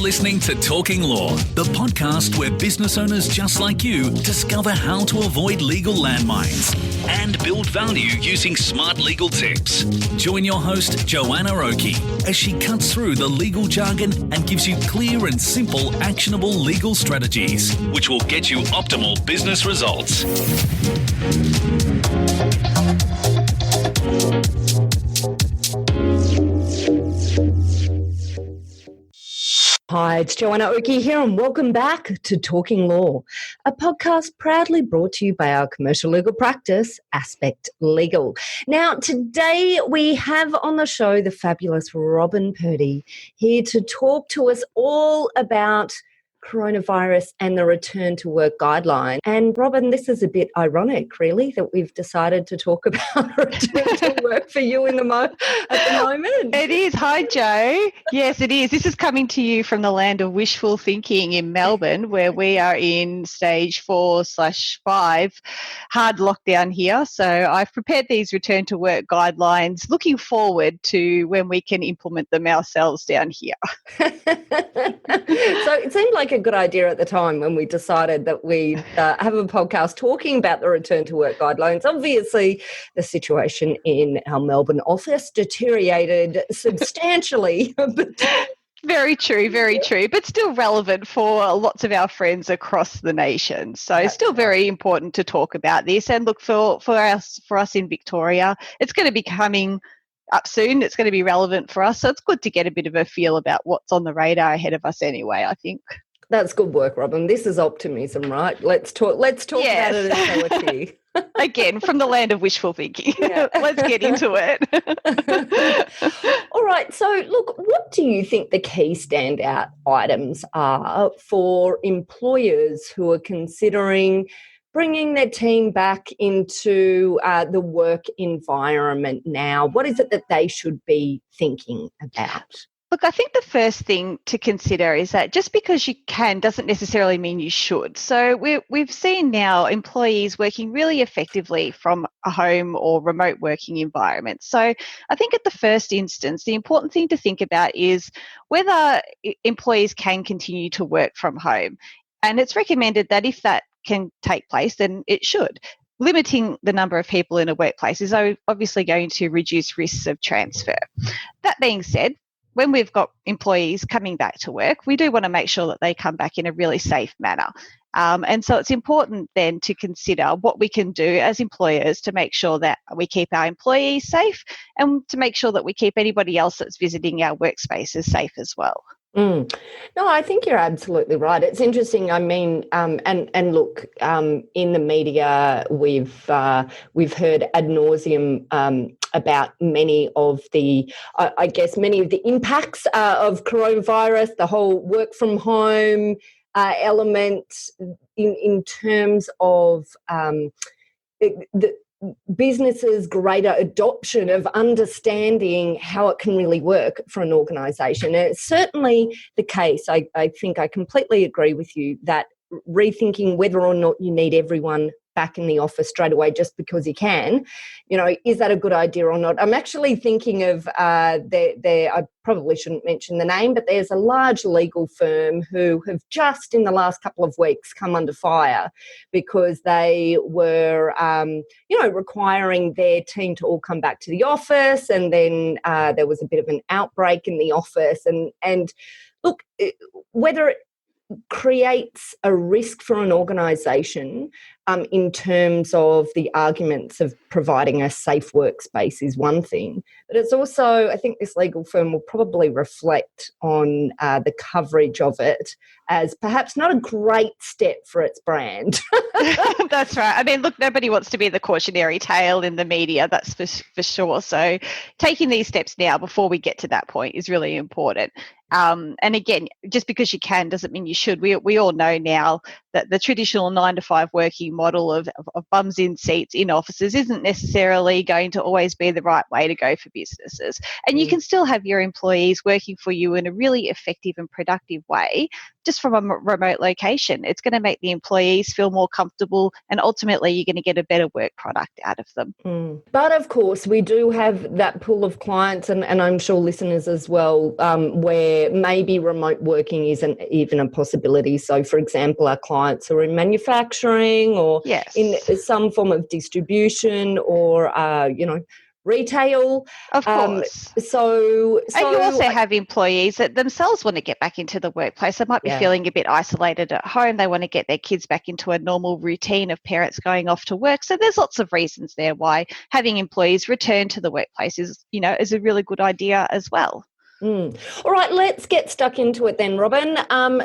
listening to Talking Law, the podcast where business owners just like you discover how to avoid legal landmines and build value using smart legal tips. Join your host, Joanna Oakey, as she cuts through the legal jargon and gives you clear and simple actionable legal strategies, which will get you optimal business results. Hi, it's Joanna Oakey here, and welcome back to Talking Law, a podcast proudly brought to you by our commercial legal practice, Aspect Legal. Now, today we have on the show the fabulous Robyn Purdy here to talk to us all about coronavirus and the return to work guideline. And Robyn, this is a bit ironic, really, that we've decided to talk about return to work for you at the moment. It is. Hi, Joe. Yes, it is. This is coming to you from the land of wishful thinking in Melbourne, where we are in stage 4/5 hard lockdown here. So I've prepared these return to work guidelines, looking forward to when we can implement them ourselves down here. So it seemed like a good idea at the time when we decided that we'd have a podcast talking about the return to work guidelines. Obviously, the situation in our Melbourne office deteriorated substantially. Very true, but still relevant for lots of our friends across the nation. So it's still very important to talk about this. And look, for us in Victoria, it's going to be coming up soon. It's going to be relevant for us. So it's good to get a bit of a feel about what's on the radar ahead of us anyway, I think. That's good work, Robyn. This is optimism, right? Let's talk yes. about it as poetry. Again, from the land of wishful thinking. Yeah. Let's get into it. All right. So, look, what do you think the key standout items are for employers who are considering bringing their team back into the work environment now? What is it that they should be thinking about? Look, I think the first thing to consider is that just because you can doesn't necessarily mean you should. So we've seen now employees working really effectively from a home or remote working environment. So I think at the first instance, the important thing to think about is whether employees can continue to work from home. And it's recommended that if that can take place, then it should. Limiting the number of people in a workplace is obviously going to reduce risks of transfer. That being said, when we've got employees coming back to work, we do want to make sure that they come back in a really safe manner. And so it's important then to consider what we can do as employers to make sure that we keep our employees safe and to make sure that we keep anybody else that's visiting our workspaces safe as well. No, I think you're absolutely right. It's interesting. I mean, and look, in the media, we've heard ad nauseum about many of the, many of the impacts of coronavirus, the whole work from home element in terms of the businesses' greater adoption of understanding how it can really work for an organisation. And it's certainly the case. I think I completely agree with you that rethinking whether or not you need everyone back in the office straight away just because you can, is that a good idea or not? I'm actually thinking of I probably shouldn't mention the name, but there's a large legal firm who have just in the last couple of weeks come under fire because they were, requiring their team to all come back to the office, and then there was a bit of an outbreak in the office. And look, whether it creates a risk for an organisation in terms of the arguments of providing a safe workspace is one thing, but it's also, I think this legal firm will probably reflect on the coverage of it as perhaps not a great step for its brand. That's right. I mean, look, nobody wants to be the cautionary tale in the media, that's for sure. So taking these steps now before we get to that point is really important. And again, just because you can doesn't mean you should. We all know now that the traditional 9 to 5 working model of bums in seats in offices isn't necessarily going to always be the right way to go for businesses. And you can still have your employees working for you in a really effective and productive way just from a remote location. It's going to make the employees feel more comfortable, and ultimately you're going to get a better work product out of them. But of course, we do have that pool of clients, and I'm sure listeners as well, where maybe remote working isn't even a possibility. So, for example, our clients are in manufacturing or in some form of distribution or, retail. Of course. So and you also have employees that themselves want to get back into the workplace. They might be feeling a bit isolated at home. They want to get their kids back into a normal routine of parents going off to work. So there's lots of reasons there why having employees return to the workplace is a really good idea as well. All right, let's get stuck into it then, Robyn.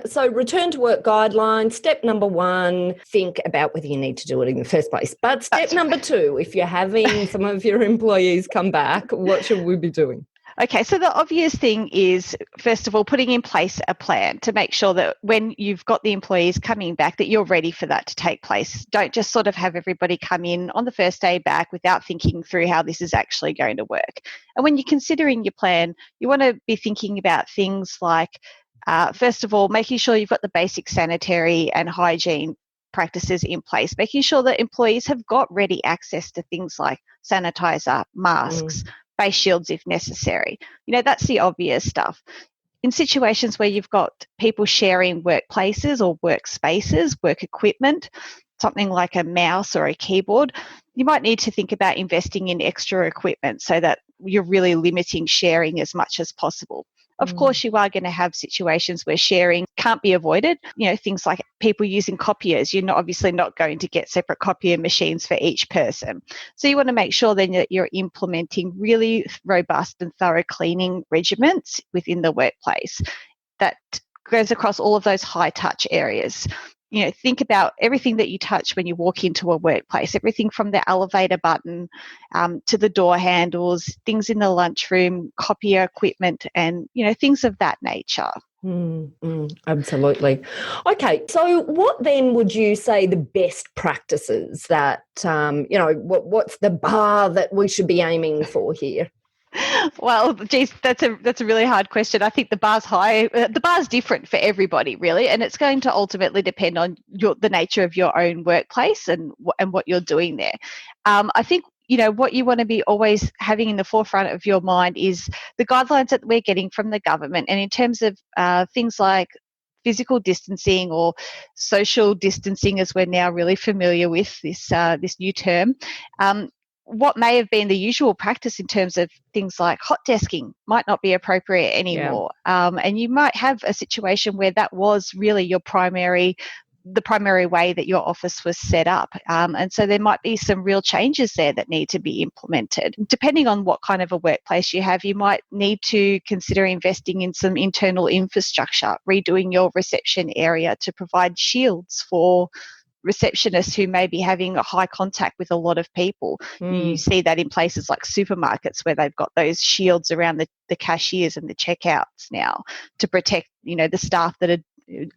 So return to work guidelines. Step number 1, think about whether you need to do it in the first place. But step number 2, if you're having some of your employees come back, what should we be doing? Okay, so the obvious thing is, first of all, putting in place a plan to make sure that when you've got the employees coming back, that you're ready for that to take place. Don't just sort of have everybody come in on the first day back without thinking through how this is actually going to work. And when you're considering your plan, you want to be thinking about things like, first of all, making sure you've got the basic sanitary and hygiene practices in place, making sure that employees have got ready access to things like sanitizer, masks, face shields if necessary. That's the obvious stuff. In situations where you've got people sharing workplaces or workspaces, work equipment, something like a mouse or a keyboard, you might need to think about investing in extra equipment so that you're really limiting sharing as much as possible. Of course, you are going to have situations where sharing can't be avoided. Things like people using copiers. You're obviously not going to get separate copier machines for each person. So you want to make sure then that you're implementing really robust and thorough cleaning regimens within the workplace that goes across all of those high touch areas. Think about everything that you touch when you walk into a workplace, everything from the elevator button to the door handles, things in the lunchroom, copier equipment, and, things of that nature. Absolutely. Okay, so what then would you say the best practices that, what's the bar that we should be aiming for here? Well, geez, that's a really hard question. I think the bar's high. The bar's different for everybody, really, and it's going to ultimately depend on the nature of your own workplace and what you're doing there. I think what you want to be always having in the forefront of your mind is the guidelines that we're getting from the government, and in terms of things like physical distancing or social distancing, as we're now really familiar with this new term. What may have been the usual practice in terms of things like hot desking might not be appropriate anymore. And you might have a situation where that was really the primary way that your office was set up. And so there might be some real changes there that need to be implemented. Depending on what kind of a workplace you have, you might need to consider investing in some internal infrastructure, redoing your reception area to provide shields for receptionists who may be having a high contact with a lot of people. You see that in places like supermarkets where they've got those shields around the cashiers and the checkouts now to protect, the staff that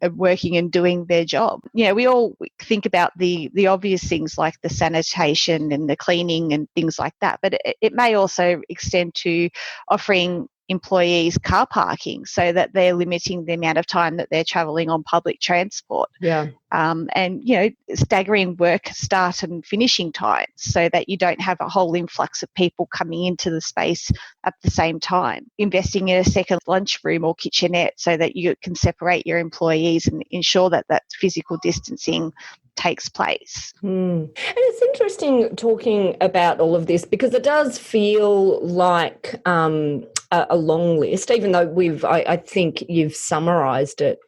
are working and doing their job. We all think about the obvious things like the sanitation and the cleaning and things like that, but it may also extend to offering employees car parking so that they're limiting the amount of time that they're travelling on public transport. And staggering work start and finishing times so that you don't have a whole influx of people coming into the space at the same time. Investing in a second lunchroom or kitchenette so that you can separate your employees and ensure that physical distancing takes place. And it's interesting talking about all of this because it does feel like a long list, even though I think you've summarised it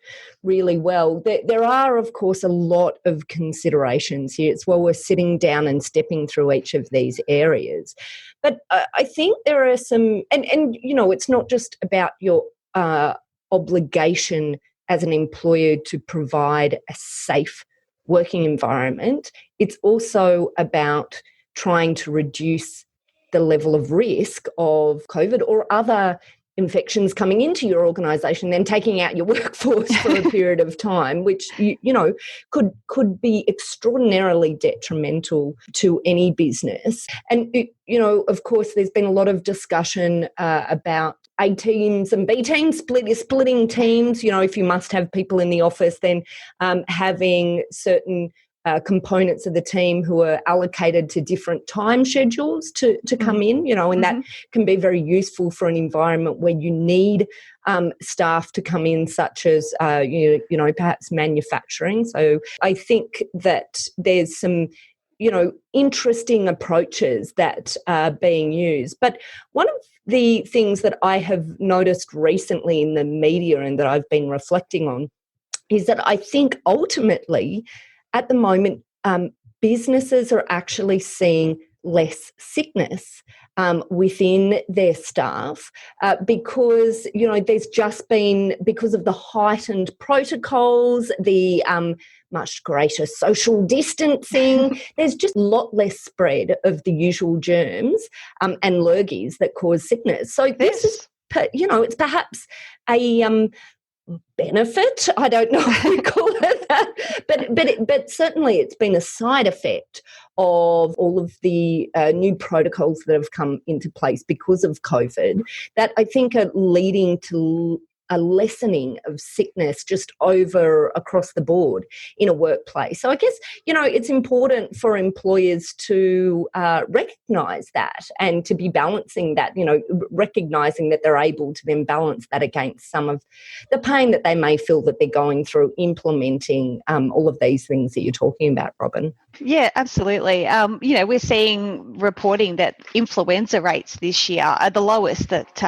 really well. There are, of course, a lot of considerations here. It's we're sitting down and stepping through each of these areas. But I think there are some, and it's not just about your obligation as an employer to provide a safe working environment. It's also about trying to reduce the level of risk of COVID or other infections coming into your organisation, then taking out your workforce for a period of time, which could be extraordinarily detrimental to any business. And of course, there's been a lot of discussion about A teams and B teams, splitting teams. If you must have people in the office, then having certain components of the team who are allocated to different time schedules to come in, and that can be very useful for an environment where you need staff to come in, such as, perhaps manufacturing. So I think that there's some, interesting approaches that are being used. But one of the things that I have noticed recently in the media and that I've been reflecting on is that I think ultimately, at the moment, businesses are actually seeing less sickness within their staff because, there's just been, because of the heightened protocols, the much greater social distancing, there's just a lot less spread of the usual germs and lurgies that cause sickness. So this is, it's perhaps a benefit. I don't know if we call it that, but certainly it's been a side effect of all of the new protocols that have come into place because of COVID that I think are leading to a lessening of sickness just across the board in a workplace. So I guess, it's important for employers to recognise that and to be balancing that, recognising that they're able to then balance that against some of the pain that they may feel that they're going through implementing all of these things that you're talking about, Robyn. Yeah, absolutely. We're seeing reporting that influenza rates this year are the lowest that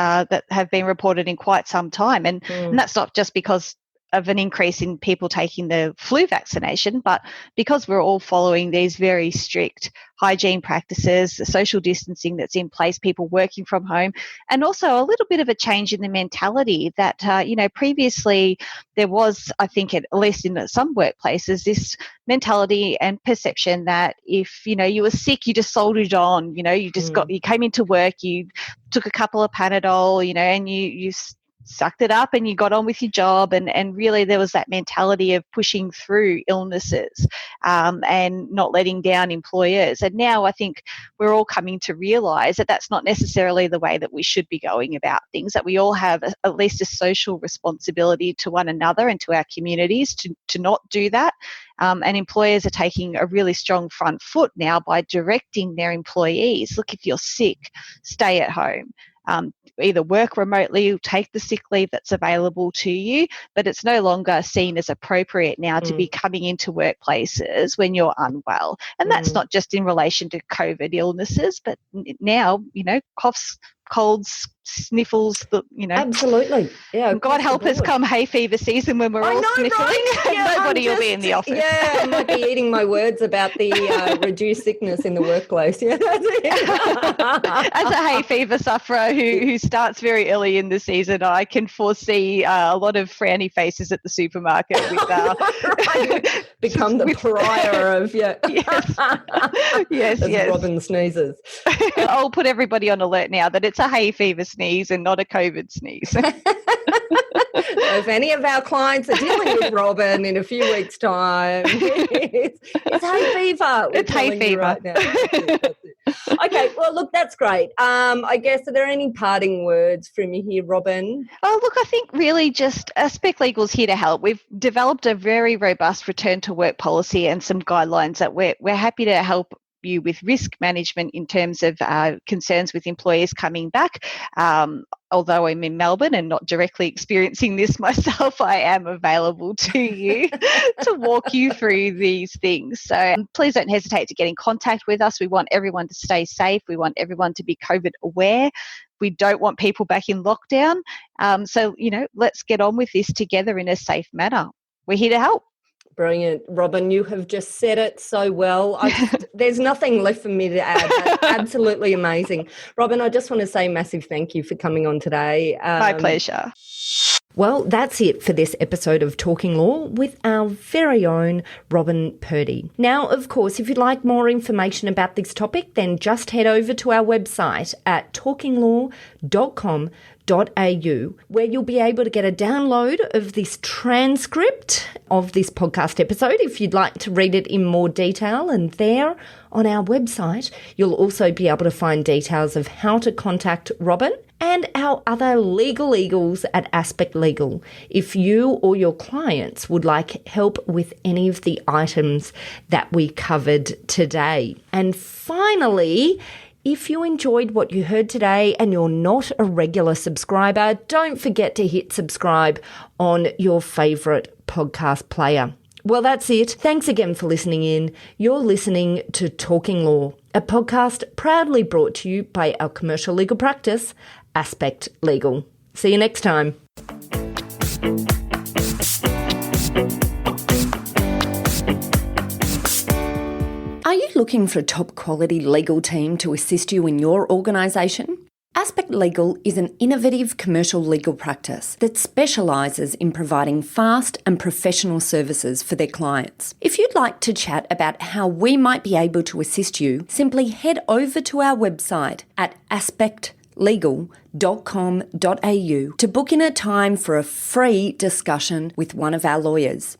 have been reported in quite some time. And that's not just because of an increase in people taking the flu vaccination, but because we're all following these very strict hygiene practices, the social distancing that's in place, people working from home, and also a little bit of a change in the mentality that, previously there was, I think, at least in some workplaces, this mentality and perception that if, you were sick, you just soldiered on, you just you came into work, you took a couple of Panadol, and you sucked it up and you got on with your job, and really there was that mentality of pushing through illnesses and not letting down employers. And now I think we're all coming to realise that that's not necessarily the way that we should be going about things, that we all have at least a social responsibility to one another and to our communities to not do that. And employers are taking a really strong front foot now by directing their employees, look, if you're sick, stay at home. Either work remotely, take the sick leave that's available to you, but it's no longer seen as appropriate now to be coming into workplaces when you're unwell. And that's not just in relation to COVID illnesses, but now, coughs, colds, sniffles, Absolutely. Yeah. God help us come hay fever season when we're all sniffling. Right? Yeah, nobody will be in the office. Yeah, I might be eating my words about the reduced sickness in the workplace. Yeah, that's it. As a hay fever sufferer who starts very early in the season, I can foresee a lot of frowny faces at the supermarket with become the pariah of yes. Robyn sneezes. I'll put everybody on alert now that it's a hay fever sneeze and not a COVID sneeze. So if any of our clients are dealing with Robyn in a few weeks' time, it's hay fever. It's hay fever right now. That's it. Okay, well, look, that's great. I guess, are there any parting words from you here, Robyn? Oh, look, I think really just Spec Legal's here to help. We've developed a very robust return to work policy and some guidelines that we're happy to help you with risk management in terms of concerns with employees coming back. Although I'm in Melbourne and not directly experiencing this myself, I am available to you to walk you through these things. So please don't hesitate to get in contact with us. We want everyone to stay safe. We want everyone to be COVID aware. We don't want people back in lockdown. So, let's get on with this together in a safe manner. We're here to help. Brilliant. Robyn, you have just said it so well. There's nothing left for me to add. That's absolutely amazing. Robyn, I just want to say a massive thank you for coming on today. My pleasure. Well, that's it for this episode of Talking Law with our very own Robyn Purdy. Now, of course, if you'd like more information about this topic, then just head over to our website at talkinglaw.com.au, where you'll be able to get a download of this transcript of this podcast episode if you'd like to read it in more detail. And there on our website, you'll also be able to find details of how to contact Robyn and our other legal eagles at Aspect Legal if you or your clients would like help with any of the items that we covered today. And finally, if you enjoyed what you heard today and you're not a regular subscriber, don't forget to hit subscribe on your favourite podcast player. Well, that's it. Thanks again for listening in. You're listening to Talking Law, a podcast proudly brought to you by our commercial legal practice, Aspect Legal. See you next time. Are you looking for a top quality legal team to assist you in your organisation? Aspect Legal is an innovative commercial legal practice that specialises in providing fast and professional services for their clients. If you'd like to chat about how we might be able to assist you, simply head over to our website at aspectlegal.com.au to book in a time for a free discussion with one of our lawyers.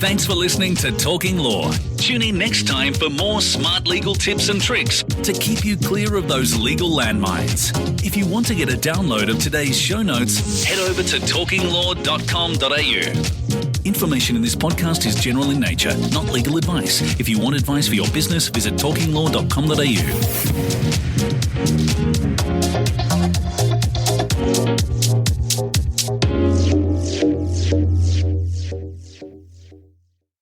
Thanks for listening to Talking Law. Tune in next time for more smart legal tips and tricks to keep you clear of those legal landmines. If you want to get a download of today's show notes, head over to talkinglaw.com.au. Information in this podcast is general in nature, not legal advice. If you want advice for your business, visit talkinglaw.com.au.